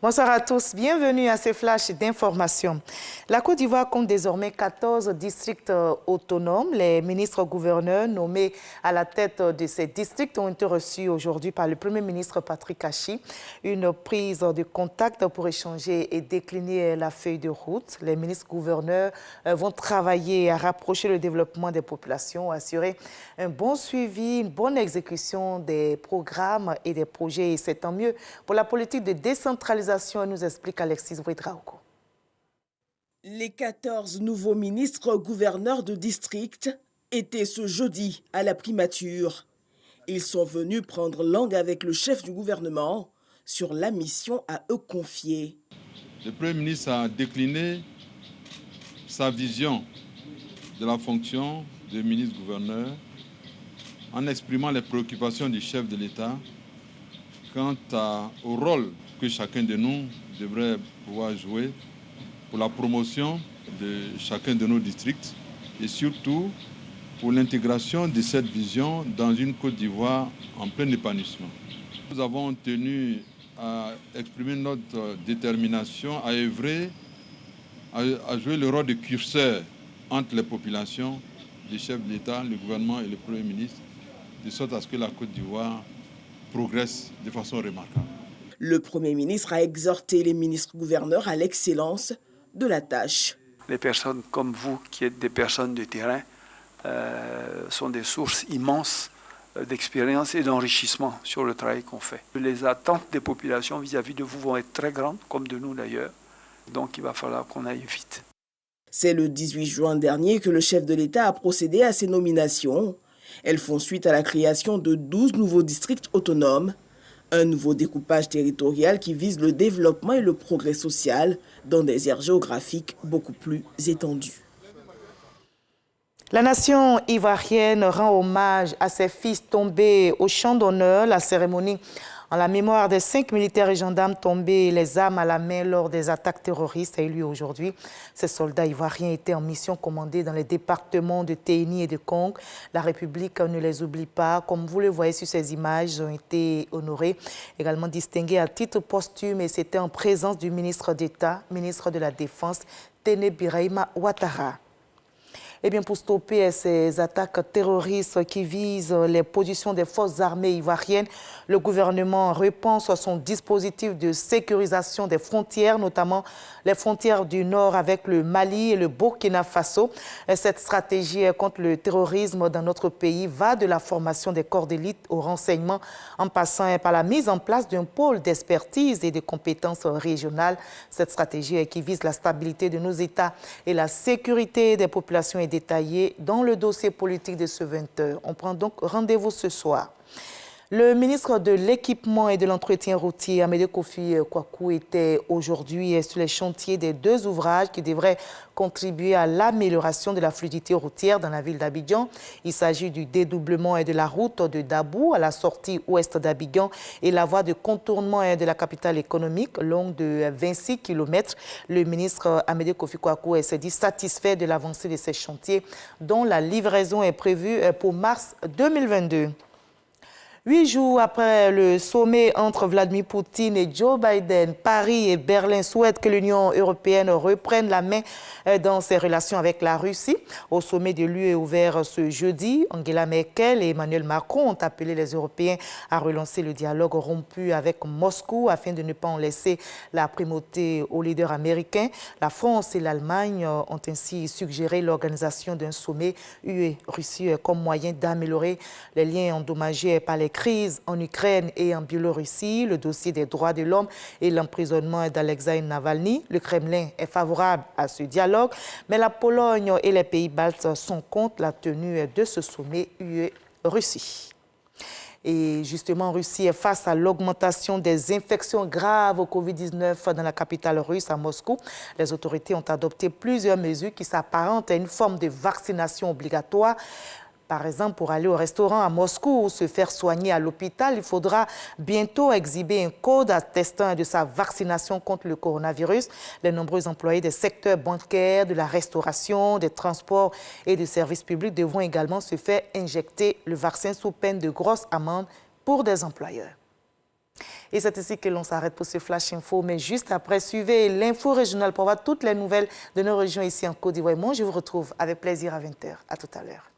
Bonsoir à tous, bienvenue à ce flash d'information. La Côte d'Ivoire compte désormais 14 districts autonomes. Les ministres-gouverneurs nommés à la tête de ces districts ont été reçus aujourd'hui par le Premier ministre Patrick Achi. Une prise de contact pour échanger et décliner la feuille de route. Les ministres-gouverneurs vont travailler à rapprocher le développement des populations, assurer un bon suivi, une bonne exécution des programmes et des projets. Et c'est tant mieux pour la politique de décentralisation, nous explique Alexis Ouedraogo. Les 14 nouveaux ministres-gouverneurs de district étaient ce jeudi à la primature. Ils sont venus prendre langue avec le chef du gouvernement sur la mission à eux confiée. Le Premier ministre a décliné sa vision de la fonction de ministre-gouverneur en exprimant les préoccupations du chef de l'État quant au rôle que chacun de nous devrait pouvoir jouer pour la promotion de chacun de nos districts et surtout pour l'intégration de cette vision dans une Côte d'Ivoire en plein épanouissement. Nous avons tenu à exprimer notre détermination à œuvrer, à jouer le rôle de curseur entre les populations, les chefs de l'État, le gouvernement et le Premier ministre, de sorte à ce que la Côte d'Ivoire progresse de façon remarquable. Le Premier ministre a exhorté les ministres-gouverneurs à l'excellence de la tâche. Les personnes comme vous, qui êtes des personnes de terrain, sont des sources immenses d'expérience et d'enrichissement sur le travail qu'on fait. Les attentes des populations vis-à-vis de vous vont être très grandes, comme de nous d'ailleurs. Donc il va falloir qu'on aille vite. C'est le 18 juin dernier que le chef de l'État a procédé à ces nominations. Elles font suite à la création de 12 nouveaux districts autonomes. Un nouveau découpage territorial qui vise le développement et le progrès social dans des aires géographiques beaucoup plus étendues. La nation ivoirienne rend hommage à ses fils tombés au champ d'honneur. La cérémonie en la mémoire des 5 militaires et gendarmes tombés les armes à la main lors des attaques terroristes a eu lieu aujourd'hui. Ces soldats ivoiriens étaient en mission commandée dans les départements de Téni et de Kong. La République ne les oublie pas. Comme vous le voyez sur ces images, ils ont été honorés, également distingués à titre posthume, et c'était en présence du ministre d'État, ministre de la Défense, Téné Birahima Ouattara. Eh bien, pour stopper ces attaques terroristes qui visent les positions des forces armées ivoiriennes, le gouvernement repense son dispositif de sécurisation des frontières, notamment les frontières du Nord avec le Mali et le Burkina Faso. Cette stratégie contre le terrorisme dans notre pays va de la formation des corps d'élite au renseignement, en passant par la mise en place d'un pôle d'expertise et de compétences régionales. Cette stratégie qui vise la stabilité de nos États et la sécurité des populations est détaillée dans le dossier politique de ce 20h. On prend donc rendez-vous ce soir. Le ministre de l'Équipement et de l'Entretien routier, Amédée Kofi Kwaku, était aujourd'hui sur les chantiers des 2 ouvrages qui devraient contribuer à l'amélioration de la fluidité routière dans la ville d'Abidjan. Il s'agit du dédoublement de la route de Dabou à la sortie ouest d'Abidjan et la voie de contournement de la capitale économique longue de 26 km. Le ministre Amédée Kofi Kwaku s'est dit satisfait de l'avancée de ces chantiers dont la livraison est prévue pour mars 2022. 8 jours après le sommet entre Vladimir Poutine et Joe Biden, Paris et Berlin souhaitent que l'Union européenne reprenne la main dans ses relations avec la Russie. Au sommet de l'UE ouvert ce jeudi, Angela Merkel et Emmanuel Macron ont appelé les Européens à relancer le dialogue rompu avec Moscou afin de ne pas en laisser la primauté aux leaders américains. La France et l'Allemagne ont ainsi suggéré l'organisation d'un sommet UE-Russie comme moyen d'améliorer les liens endommagés par les crises en Ukraine et en Biélorussie, le dossier des droits de l'homme et l'emprisonnement d'Alexei Navalny. Le Kremlin est favorable à ce dialogue, mais la Pologne et les pays baltes sont contre la tenue de ce sommet UE-Russie. Et justement, Russie est face à l'augmentation des infections graves au Covid-19 dans la capitale russe, à Moscou. Les autorités ont adopté plusieurs mesures qui s'apparentent à une forme de vaccination obligatoire. Par exemple, pour aller au restaurant à Moscou ou se faire soigner à l'hôpital, il faudra bientôt exhiber un code attestant de sa vaccination contre le coronavirus. Les nombreux employés des secteurs bancaires, de la restauration, des transports et des services publics devront également se faire injecter le vaccin sous peine de grosses amendes pour des employeurs. Et c'est ainsi que l'on s'arrête pour ce Flash Info. Mais juste après, suivez l'info régionale pour voir toutes les nouvelles de nos régions ici en Côte d'Ivoire. Moi, je vous retrouve avec plaisir à 20h. À tout à l'heure.